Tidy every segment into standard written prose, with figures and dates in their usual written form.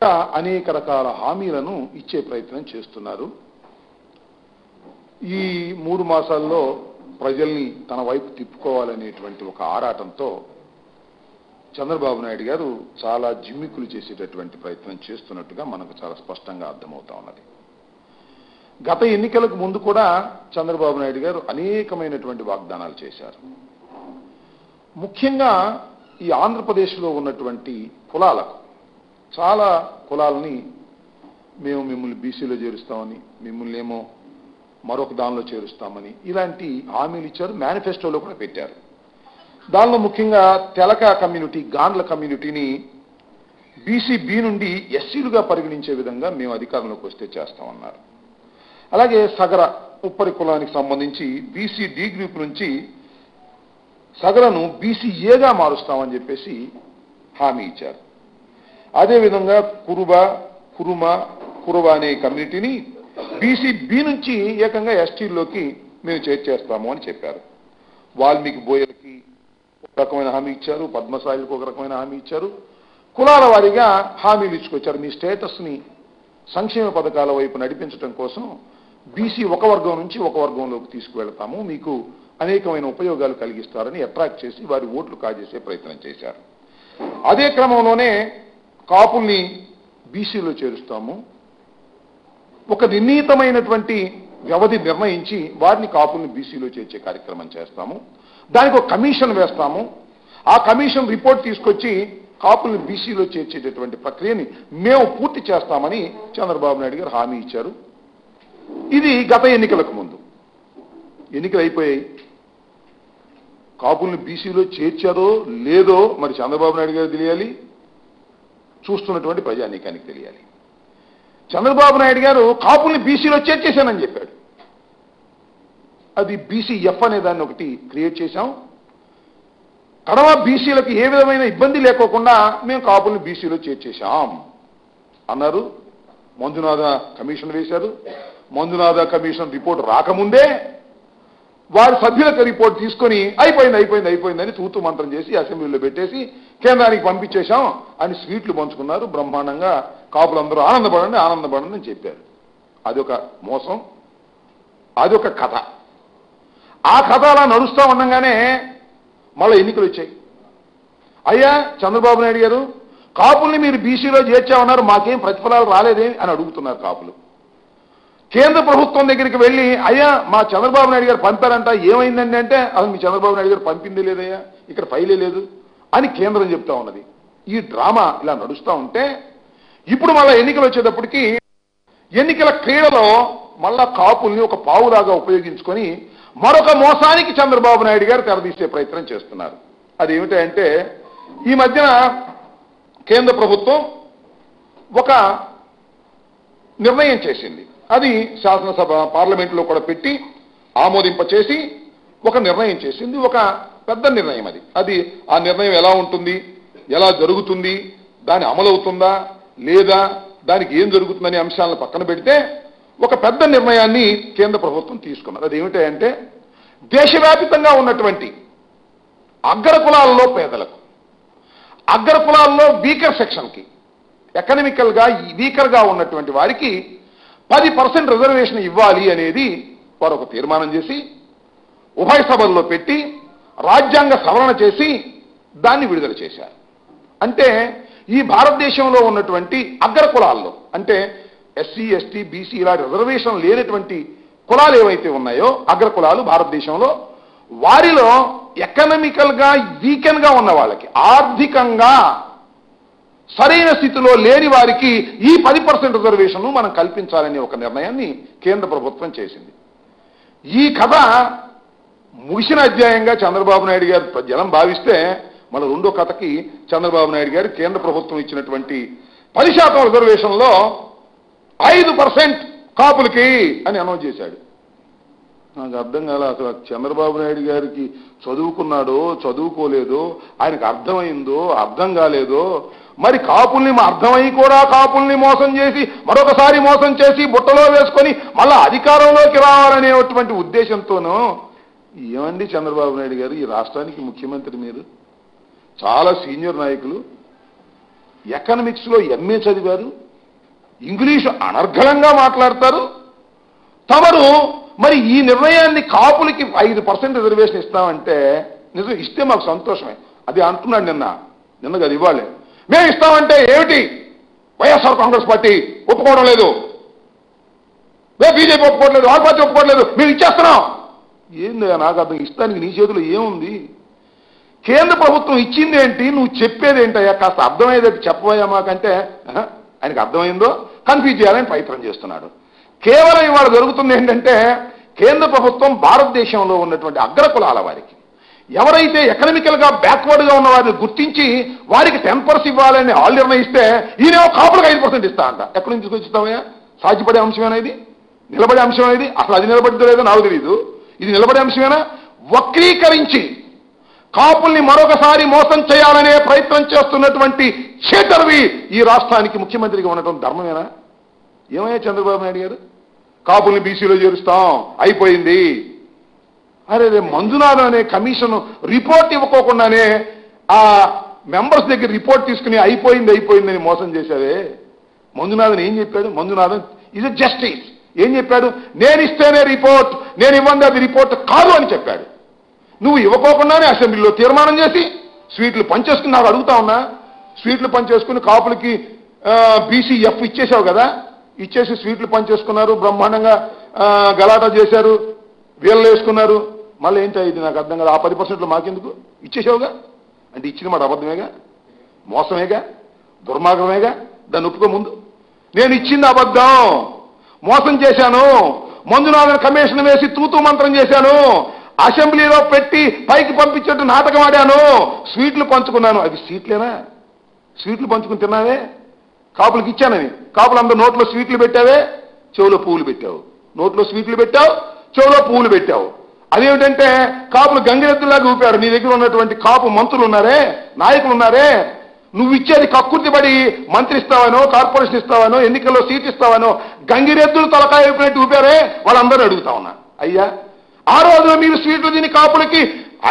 ఇంకా అనేక రకాల హామీలను ఇచ్చే ప్రయత్నం చేస్తున్నారు. ఈ 3 మాసాల్లో ప్రజల్ని తన వైపు తిప్పుకోవాలనేటువంటి ఒక ఆరాటంతో చంద్రబాబు నాయుడు గారు చాలా జిమ్మికులు చేసేటటువంటి ప్రయత్నం చేస్తున్నట్టుగా మనకు చాలా స్పష్టంగా అర్థమవుతా ఉన్నది. గత ఎన్నికలకు ముందు కూడా చంద్రబాబు నాయుడు గారు అనేకమైనటువంటి వాగ్దానాలు చేశారు. ముఖ్యంగా ఈ ఆంధ్రప్రదేశ్లో ఉన్నటువంటి కులాలకు, చాలా కులాలని మేము మిమ్మల్ని బీసీలో చేరుస్తామని, మిమ్మల్ని ఏమో మరొక దానిలో చేరుస్తామని ఇలాంటి హామీలు ఇచ్చారు. మేనిఫెస్టోలో కూడా పెట్టారు. దానిలో ముఖ్యంగా తెలక కమ్యూనిటీ, గాండ్ల కమ్యూనిటీని బీసీ బి నుండి ఎస్సీలుగా పరిగణించే విధంగా మేము అధికారంలోకి వస్తే చేస్తామన్నారు. అలాగే సగర ఉప్పరి కులానికి సంబంధించి బీసీ డి గ్రూప్ నుంచి సగరను బీసీ ఏగా మారుస్తామని చెప్పేసి హామీ ఇచ్చారు. అదేవిధంగా కురుమ అనే కమ్యూనిటీని బీసీ బి నుంచి ఏకంగా ఎస్టీల్లోకి మేము చేర్చేస్తాము అని చెప్పారు. వాల్మీకి బోయలకి ఒక రకమైన హామీ ఇచ్చారు, పద్మశాలికి ఒక రకమైన హామీ ఇచ్చారు. కులాల వారీగా హామీలు ఇచ్చుకొచ్చారు. మీ స్టేటస్ని సంక్షేమ పథకాల వైపు నడిపించడం కోసం బీసీ ఒక వర్గం నుంచి ఒక వర్గంలోకి తీసుకువెళ్తాము, మీకు అనేకమైన ఉపయోగాలు కలిగిస్తారని అట్రాక్ట్ చేసి వారి ఓట్లు కాజేసే ప్రయత్నం చేశారు. అదే క్రమంలోనే కాపుల్ని బీసీలో చేరుస్తాము, ఒక నిర్ణీతమైనటువంటి వ్యవధి నిర్ణయించి వారిని కాపుల్ని బీసీలో చేర్చే కార్యక్రమం చేస్తాము, దానికి ఒక కమిషన్ వేస్తాము, ఆ కమిషన్ రిపోర్ట్ తీసుకొచ్చి కాపుల్ని బీసీలో చేర్చేటటువంటి ప్రక్రియని మేము పూర్తి చేస్తామని చంద్రబాబు నాయుడు గారు హామీ ఇచ్చారు. ఇది గత ఎన్నికలకు ముందు. ఎన్నికలు అయిపోయాయి. కాపుల్ని బీసీలో చేర్చారో లేదో మరి చంద్రబాబు నాయుడు గారు తెలియాలి, చూస్తున్నటువంటి ప్రజానీకానికి తెలియాలి. చంద్రబాబు నాయుడు గారు కాపుల్ని బీసీలో చేర్చేశానని చెప్పాడు. అది బీసీఎఫ్ అనే దాన్ని ఒకటి క్రియేట్ చేశాం. కడవ బీసీలకు ఏ విధమైన ఇబ్బంది లేకోకుండా మేము కాపుల్ని బీసీలో చేర్చేశాం అన్నారు. మంజునాథ కమిషన్ వేశారు. మంజునాథ కమిషన్ రిపోర్ట్ రాకముందే వారి సభ్యులకు రిపోర్ట్ తీసుకొని అయిపోయిందని తూతు మంత్రం చేసి అసెంబ్లీలో పెట్టేసి కేంద్రానికి పంపించేశాం అని స్వీట్లు పంచుకున్నారు. బ్రహ్మాండంగా కాపులందరూ ఆనందపడండి అని చెప్పారు. అదొక మోసం, అదొక కథ. ఆ కథ అలా నడుస్తూ ఉండగానే మళ్ళీ ఎన్నికలు వచ్చాయి. అయ్యా చంద్రబాబు నాయుడు గారు, కాపుల్ని మీరు బీసీలో చేర్చామన్నారు, మాకేం ప్రతిఫలాలు రాలేదే అని అడుగుతున్నారు కాపులు. కేంద్ర ప్రభుత్వం దగ్గరికి వెళ్ళి అయ్యా మా చంద్రబాబు నాయుడు గారు పంపారంట, ఏమైందండి అంటే అసలు మీ చంద్రబాబు నాయుడు గారు పంపిందే లేదయ్యా, ఇక్కడ ఫైలే లేదు అని కేంద్రం చెప్తా ఉన్నది. ఈ డ్రామా ఇలా నడుస్తూ ఉంటే ఇప్పుడు మళ్ళా ఎన్నికలు వచ్చేటప్పటికి ఎన్నికల క్రీడలో మళ్ళా కాపుల్ని ఒక పావులాగా ఉపయోగించుకొని మరొక మోసానికి చంద్రబాబు నాయుడు గారు తెరదీసే ప్రయత్నం చేస్తున్నారు. అదేమిటంటే ఈ మధ్యన కేంద్ర ప్రభుత్వం ఒక నిర్ణయం చేసింది. అది శాసనసభ పార్లమెంట్లో కూడా పెట్టి ఆమోదింపచేసి ఒక నిర్ణయం చేసింది. ఒక పెద్ద నిర్ణయం అది. ఆ నిర్ణయం ఎలా ఉంటుంది, ఎలా జరుగుతుంది, దాని అమలవుతుందా లేదా, దానికి ఏం జరుగుతుందనే అంశాలను పక్కన పెడితే ఒక పెద్ద నిర్ణయాన్ని కేంద్ర ప్రభుత్వం తీసుకున్నది. అదేమిటంటే దేశవ్యాప్తంగా ఉన్నటువంటి అగ్ర కులాల్లో పేదలకు, అగ్ర కులాల్లో వీకర్ సెక్షన్కి, ఎకనామికల్గా వీకర్గా ఉన్నటువంటి వారికి 10% రిజర్వేషన్ ఇవ్వాలి అనేది వారు ఒక తీర్మానం చేసి ఉభయ సభల్లో పెట్టి రాజ్యాంగ సవరణ చేసి దాన్ని విడుదల చేశారు. అంటే ఈ భారతదేశంలో ఉన్నటువంటి అగ్ర కులాల్లో, అంటే ఎస్సీ ఎస్టీ బీసీ ఇలా రిజర్వేషన్ లేనటువంటి కులాలు ఏవైతే ఉన్నాయో అగ్ర కులాలు భారతదేశంలో, వారిలో ఎకనామికల్గా వీకెన్గా ఉన్న వాళ్ళకి, ఆర్థికంగా సరైన స్థితిలో లేని వారికి ఈ 10% రిజర్వేషన్ మనం కల్పించాలనే ఒక నిర్ణయాన్ని కేంద్ర ప్రభుత్వం చేసింది. ఈ కథ ముగిసిన అధ్యాయంగా చంద్రబాబు నాయుడు గారు జనం భావిస్తే మన రెండో కథకి చంద్రబాబు నాయుడు గారు కేంద్ర ప్రభుత్వం ఇచ్చినటువంటి 10% రిజర్వేషన్లో 5% కాపులకి అని అనౌన్స్ చేశాడు. నాకు అర్థం కాలే అసలు చంద్రబాబు నాయుడు గారికి చదువుకున్నాడో చదువుకోలేదో, ఆయనకు అర్థమైందో అర్థం కాలేదో, మరి కాపుల్ని అర్థమై కూడా కాపుల్ని మోసం చేసి మరొకసారి మోసం చేసి బుట్టలో వేసుకొని మళ్ళా అధికారంలోకి రావాలనేటువంటి ఉద్దేశంతోనూ. ఏమండి చంద్రబాబు నాయుడు గారు, ఈ రాష్ట్రానికి ముఖ్యమంత్రి, మీరు చాలా సీనియర్ నాయకులు, ఎకనామిక్స్లో ఎంఏ చదివారు, ఇంగ్లీషు అనర్గళంగా మాట్లాడతారు. తమరు మరి ఈ నిర్ణయాన్ని కాపులకి 5% రిజర్వేషన్ ఇస్తామంటే నిజం ఇస్తే మాకు సంతోషమే. అది అంటున్నాడు నిన్న కదా ఇవ్వాలి. మేము ఇస్తామంటే ఏమిటి, వైఎస్ఆర్ కాంగ్రెస్ పార్టీ ఒప్పుకోవడం లేదు, మేము బీజేపీ ఒప్పుకోవట్లేదు, ఆ పార్టీ ఒప్పుకోవట్లేదు, మేము ఇచ్చేస్తున్నాం. ఏంది నాకు అర్థం, ఇస్తానికి నీ చేతిలో ఏముంది? కేంద్ర ప్రభుత్వం ఇచ్చింది ఏంటి, నువ్వు చెప్పేది ఏంటయ్యా, కాస్త అర్థమయ్యేది చెప్పబోయా మాకంటే ఆయనకు అర్థమైందో కన్ఫ్యూజ్ చేయాలని ప్రయత్నం చేస్తున్నాడు. కేవలం ఇవాళ జరుగుతుంది ఏంటంటే కేంద్ర ప్రభుత్వం భారతదేశంలో ఉన్నటువంటి అగ్రకులాల వారికి, ఎవరైతే ఎకనామికల్గా బ్యాక్వర్డ్గా ఉన్న వారిని గుర్తించి వారికి 10% ఇవ్వాలని వాళ్ళు నిర్ణయిస్తే ఈయనేమో కాపులకు 5% ఇస్తా అంట. ఎక్కడి నుంచి తీసుకొచ్చిస్తామయ్యా? సాధ్యపడే అంశమేనా ఇది? నిలబడే అంశమేనా ఇది? అసలు అది నిలబడితే లేదో నాకు తెలియదు. ఇది నిలబడే అంశమేనా? వక్రీకరించి కాపుల్ని మరొకసారి మోసం చేయాలనే ప్రయత్నం చేస్తున్నటువంటి చేటర్వి ఈ రాష్ట్రానికి ముఖ్యమంత్రిగా ఉండటం ధర్మమేనా? ఏమయ్యా చంద్రబాబు నాయుడు గారు, కాపుల్ని బీసీలో చేరుస్తాం అయిపోయింది. అరే మంజునాథ్ అనే కమిషన్ రిపోర్ట్ ఇవ్వకోకుండానే ఆ మెంబర్స్ దగ్గర రిపోర్ట్ తీసుకుని అయిపోయిందని మోసం చేశావే. మంజునాథన్ ఏం చెప్పాడు? మంజునాథన్ ఇది జస్టిస్ ఏం చెప్పాడు? నేను ఇస్తేనే రిపోర్ట్, నేను ఇవ్వండి అది రిపోర్ట్ కాదు అని చెప్పాడు. నువ్వు ఇవ్వకోకుండానే అసెంబ్లీలో తీర్మానం చేసి స్వీట్లు పంచేసుకుని, నాకు అడుగుతా ఉన్నా, స్వీట్లు పంచేసుకుని కాపులకి బీసీఎఫ్ ఇచ్చేసావు కదా, ఇచ్చేసి స్వీట్లు పంచేసుకున్నారు, బ్రహ్మాండంగా గలాటా చేశారు, వీళ్ళు వేసుకున్నారు. మళ్ళీ ఏంటో ఇది నాకు అర్థం కదా. ఆ 10% మాకెందుకు ఇచ్చేసావుగా? అంటే ఇచ్చిన మాట అబద్ధమేగా, మోసమేగా, దుర్మార్గమేగా. దాన్ని ఒప్పుకో ముందు. నేను ఇచ్చింది అబద్ధం, మోసం చేశాను, మంజునాథన్ కమిషన్ వేసి తూతూ మంత్రం చేశాను, అసెంబ్లీలో పెట్టి పైకి పంపించేట్టు నాటకం ఆడాను, స్వీట్లు పంచుకున్నాను. అవి స్వీట్లేనా? స్వీట్లు పంచుకుని తిన్నావే, కాపులకు ఇచ్చానని. కాపులు అందరూ నోట్లో స్వీట్లు పెట్టావే, చెవులో పువ్వులు పెట్టావు. నోట్లో స్వీట్లు పెట్టావు, చెవులో పువ్వులు పెట్టావు. అదేమిటంటే కాపులు గంగిరెద్దులాగా ఊపాడు. నీ దగ్గర ఉన్నటువంటి కాపు మంత్రులు ఉన్నారే, నాయకులు ఉన్నారే, నువ్వు ఇచ్చేది కక్కుర్తి పడి మంత్రి ఇస్తావనో, కార్పొరేషన్ ఇస్తావనో, ఎన్నికల్లో సీట్ ఇస్తావనో గంగిరెద్దులు తలకాయ ఊపినట్టు ఊపారే, వాళ్ళందరూ అడుగుతా ఉన్నా. అయ్యా ఆ రోజున మీరు స్వీట్లు తిని కాపులకి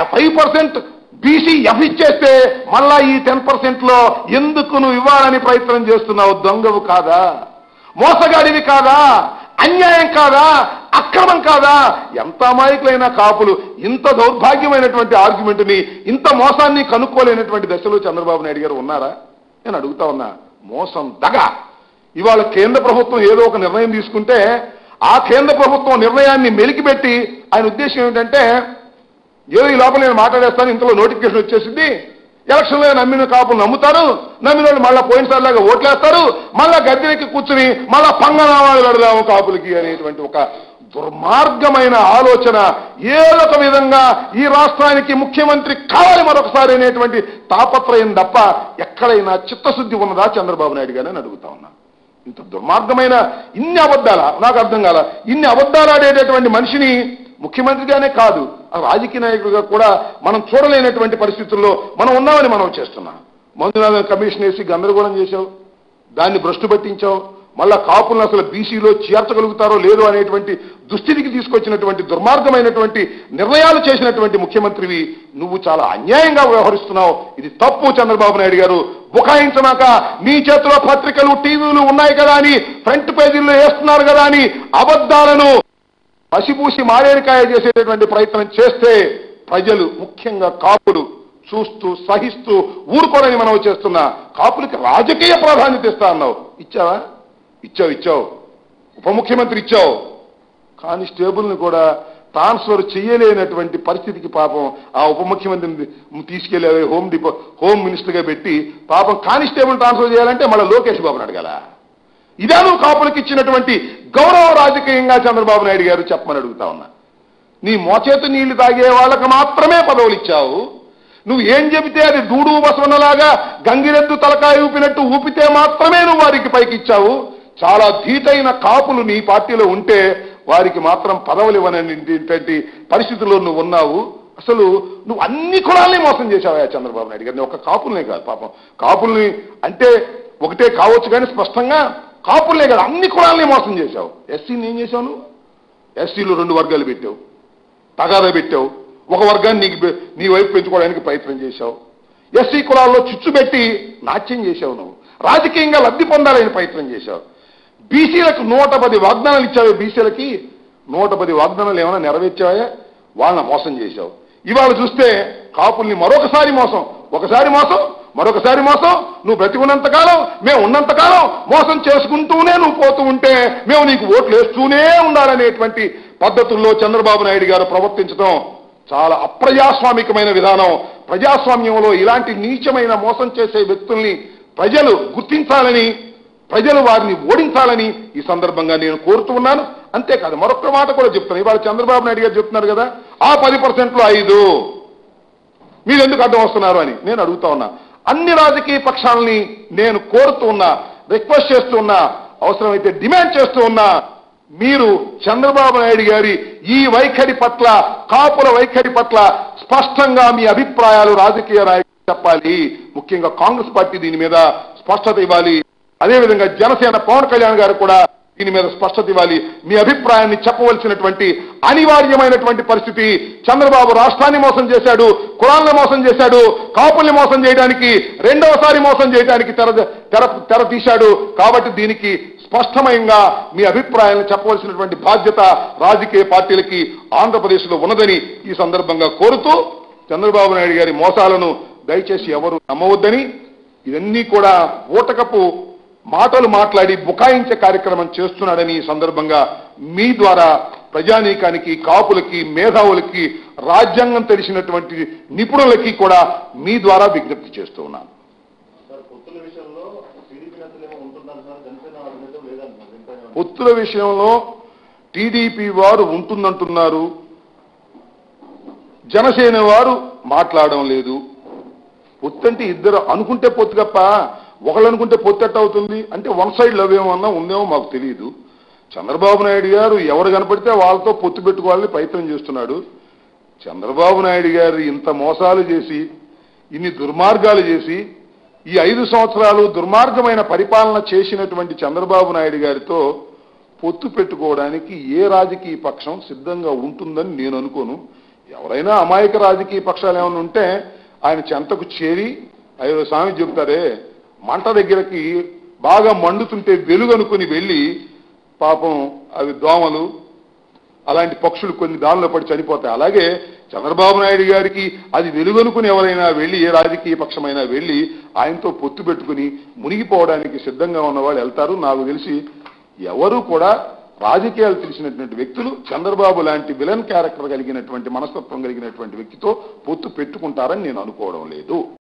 5% బీసీఎఫ్ ఇచ్చేస్తే మళ్ళా ఈ 10%లో ఎందుకు నువ్వు ఇవ్వాలని ప్రయత్నం చేస్తున్నావు? దొంగవు కాదా? మోసగాడివి కాదా? అన్యాయం కాదా? అక్రమం కాదా? ఎంత అమాయకులైన కాపులు ఇంత దౌర్భాగ్యమైనటువంటి ఆర్గ్యుమెంట్ని, ఇంత మోసాన్ని కనుక్కోలేనటువంటి దశలో చంద్రబాబు నాయుడు గారు ఉన్నారా? నేను అడుగుతా ఉన్నా. మోసం, దగ. ఇవాళ కేంద్ర ప్రభుత్వం ఏదో ఒక నిర్ణయం తీసుకుంటే ఆ కేంద్ర ప్రభుత్వం నిర్ణయాన్ని మెలికిపెట్టి ఆయన ఉద్దేశం ఏమిటంటే ఏదో ఈ లోపల నేను మాట్లాడేస్తాను, ఇంతలో నోటిఫికేషన్ వచ్చేసింది, ఎలక్షన్లో నమ్మిన కాపులు నమ్ముతారు, నమ్మిన వాళ్ళు మళ్ళా పోయినసారిలాగా ఓట్లేస్తారు, మళ్ళా గద్దెకి కూర్చుని మళ్ళా పంగనామాలు పెడదాము కాపులకి అనేటువంటి ఒక దుర్మార్గమైన ఆలోచన. ఏదో ఒక విధంగా ఈ రాష్ట్రానికి ముఖ్యమంత్రి కావాలి మరొకసారి అనేటువంటి తాపత్రయం తప్ప ఎక్కడైనా చిత్తశుద్ధి ఉన్నదా చంద్రబాబు నాయుడు గారిని అడుగుతా ఉన్నా. ఇంత దుర్మార్గమైన ఇన్ని అబద్ధాలా? నాకు అర్థం కాల. ఇన్ని అబద్ధాలు ఆడేటటువంటి మనిషిని ముఖ్యమంత్రిగానే కాదు, రాజకీయ నాయకుడిగా కూడా మనం చూడలేనటువంటి పరిస్థితుల్లో మనం ఉన్నామని మనం చేస్తున్నాం. మంజునాథన్ కమిషన్ వేసి గందరగోళం చేశావు, దాన్ని భ్రష్టు పట్టించావు, మళ్ళా కాపులను అసలు బీసీలో చేర్చగలుగుతారో లేదో అనేటువంటి దుస్థితికి తీసుకొచ్చినటువంటి దుర్మార్గమైనటువంటి నిర్ణయాలు చేసినటువంటి ముఖ్యమంత్రివి నువ్వు చాలా అన్యాయంగా వ్యవహరిస్తున్నావు. ఇది తప్పు చంద్రబాబు నాయుడు గారు. బుకాయించమాక నీ చేతిలో పత్రికలు, టీవీలు ఉన్నాయి కదా అని, ఫ్రంట్ పేజీల్లో వేస్తున్నారు కదా అని అబద్ధాలను పసిపూసి మారేడుకాయ చేసేటటువంటి ప్రయత్నం చేస్తే ప్రజలు, ముఖ్యంగా కాపులు చూస్తూ సహిస్తూ ఊరుకోరని మనం చేస్తున్నా. కాపులకి రాజకీయ ప్రాధాన్యత ఇస్తా అన్నావు, ఇచ్చావా? ఇచ్చావు. ఉప ముఖ్యమంత్రి ఇచ్చావు, కానిస్టేబుల్ని కూడా ట్రాన్స్ఫర్ చేయలేనటువంటి పరిస్థితికి పాపం ఆ ఉప ముఖ్యమంత్రిని తీసుకెళ్లి హోమ్ మినిస్టర్గా పెట్టి పాపం కానిస్టేబుల్ ట్రాన్స్ఫర్ చేయాలంటే మళ్ళీ లోకేష్ బాబుని అడగాల. ఇదే నువ్వు కాపులకు ఇచ్చినటువంటి గౌరవ రాజకీయంగా చంద్రబాబు నాయుడు గారు చెప్పమని అడుగుతా ఉన్నా. నీ మోచేతు నీళ్లు తాగే వాళ్ళకి మాత్రమే పదవులు ఇచ్చావు. నువ్వు ఏం చెబితే అది డూడు బసవన్నలాగా గంగిరెద్దు తలకాయ ఊపినట్టు ఊపితే మాత్రమే నువ్వు వారికి పైకి ఇచ్చావు. చాలా ధీటైన కాపులు నీ పార్టీలో ఉంటే వారికి మాత్రం పదవులు ఇవ్వనటువంటి పరిస్థితుల్లో నువ్వు ఉన్నావు. అసలు నువ్వు అన్ని కులాల్ని మోసం చేశావా చంద్రబాబు నాయుడు గారిని? ఒక కాపుల్నే కాదు, పాపం కాపుల్ని అంటే ఒకటే కావచ్చు కానీ స్పష్టంగా కాపుల్నే కాదు అన్ని కులాల్ని మోసం చేశావు. ఎస్సీని ఏం చేశావు నువ్వు? ఎస్సీలో 2 వర్గాలు పెట్టావు, తగాదా పెట్టావు. ఒక వర్గాన్ని నీ వైపు పెంచుకోవడానికి ప్రయత్నం చేశావు. ఎస్సీ కులాల్లో చిచ్చు పెట్టి నాట్యం చేశావు నువ్వు. రాజకీయంగా లబ్ధి పొందాలని ప్రయత్నం చేశావు. బీసీలకు 110 వాగ్దానాలు ఇచ్చావు. బీసీలకి 110 వాగ్దానాలు ఏమైనా నెరవేర్చావా? వాళ్ళని మోసం చేశావు. ఇవాళ చూస్తే కాపుల్ని మరొకసారి మోసం, ఒకసారి మోసం, మరొకసారి మోసం. నువ్వు బ్రతికున్నంతకాలం, మేము ఉన్నంతకాలం మోసం చేసుకుంటూనే నువ్వు పోతూ ఉంటే మేము నీకు ఓట్లు వేస్తూనే ఉండాలనేటువంటి పద్ధతుల్లో చంద్రబాబు నాయుడు గారు ప్రవర్తించడం చాలా అప్రజాస్వామికమైన విధానం. ప్రజాస్వామ్యంలో ఇలాంటి నీచమైన మోసం చేసే వ్యక్తుల్ని ప్రజలు గుర్తించాలని, ప్రజలు వారిని ఓడించాలని ఈ సందర్భంగా నేను కోరుతూ ఉన్నాను. అంతేకాదు మరొక మాట కూడా చెప్తాను. ఇవాళ చంద్రబాబు నాయుడు గారు చెప్తున్నారు కదా, ఆ 10%లో 5 మీరు ఎందుకు అడ్డం వస్తున్నారు అని నేను అడుగుతా ఉన్నా. అన్ని రాజకీయ పక్షాలని నేను కోరుతూ ఉన్నా, రిక్వెస్ట్ చేస్తూ ఉన్నా, అవసరమైతే డిమాండ్ చేస్తూ ఉన్నా, మీరు చంద్రబాబు నాయుడు గారి ఈ వైఖరి పట్ల, కాపుల వైఖరి పట్ల స్పష్టంగా మీ అభిప్రాయాలు రాజకీయ నాయకులు చెప్పాలి. ముఖ్యంగా కాంగ్రెస్ పార్టీ దీని మీద స్పష్టత ఇవ్వాలి. అదేవిధంగా జనసేన పవన్ కళ్యాణ్ గారు కూడా దీని మీద స్పష్టత ఇవ్వాలి. మీ అభిప్రాయాన్ని చెప్పవలసినటువంటి అనివార్యమైనటువంటి పరిస్థితి. చంద్రబాబు రాష్ట్రాన్ని మోసం చేశాడు, కులాలను మోసం చేశాడు, కాపుల్ని మోసం చేయడానికి, రెండవసారి మోసం చేయడానికి తెర తీశాడు. కాబట్టి దీనికి స్పష్టంగా మీ అభిప్రాయాలను చెప్పవలసినటువంటి బాధ్యత రాజకీయ పార్టీలకి ఆంధ్రప్రదేశ్లో ఉన్నదని ఈ సందర్భంగా కోరుతూ, చంద్రబాబు నాయుడు గారి మోసాలను దయచేసి ఎవరు నమ్మవద్దని, ఇవన్నీ కూడా ఊటకపు మాటలు మాట్లాడి బుకాయించే కార్యక్రమం చేస్తున్నాడని ఈ సందర్భంగా మీ ద్వారా ప్రజానీకానికి, కాపులకి, మేధావులకి, రాజ్యాంగం తెలిసినటువంటి నిపుణులకి కూడా మీ ద్వారా విజ్ఞప్తి చేస్తూ ఉన్నాను. పొత్తుల విషయంలో టీడీపీ వారు ఉంటుందంటున్నారు, జనసేన వారు మాట్లాడడం లేదు. పొత్తంటే ఇద్దరు అనుకుంటే పొత్తు తప్ప ఒకళ్ళు అనుకుంటే పొత్తెట్ట అవుతుంది అంటే వన్ సైడ్ లవ్ ఏమన్నా ఉందేమో మాకు తెలియదు. చంద్రబాబు నాయుడు గారు ఎవరు కనపడితే వాళ్ళతో పొత్తు పెట్టుకోవాలని ప్రయత్నం చేస్తున్నాడు. చంద్రబాబు నాయుడు గారు ఇంత మోసాలు చేసి, ఇన్ని దుర్మార్గాలు చేసి, ఈ 5 సంవత్సరాలు దుర్మార్గమైన పరిపాలన చేసినటువంటి చంద్రబాబు నాయుడు గారితో పొత్తు పెట్టుకోవడానికి ఏ రాజకీయ పక్షం సిద్ధంగా ఉంటుందని నేను అనుకోను. ఎవరైనా అమాయక రాజకీయ పక్షాలు ఏమైనా ఉంటే ఆయన చెంతకు చేరి, అయ్యో స్వామి చెబుతారే, మంట దగ్గరకి బాగా మండుతుంటే వెలుగనుకుని వెళ్ళి, పాపం అవి దోమలు అలాంటి పక్షులు కొన్ని దానిలో పడి చనిపోతాయి. అలాగే చంద్రబాబు నాయుడు గారికి అది వెలుగనుకుని ఎవరైనా వెళ్ళి, ఏ రాజకీయ పక్షమైనా వెళ్ళి ఆయనతో పొత్తు పెట్టుకుని మునిగిపోవడానికి సిద్ధంగా ఉన్న వాళ్ళు వెళ్తారు. నాకు తెలిసి ఎవరు కూడా రాజకీయాలు తెలిసినటువంటి వ్యక్తులు చంద్రబాబు లాంటి విలన్ క్యారెక్టర్ కలిగినటువంటి, మనస్తత్వం కలిగినటువంటి వ్యక్తితో పొత్తు పెట్టుకుంటారని నేను అనుకోవడం లేదు.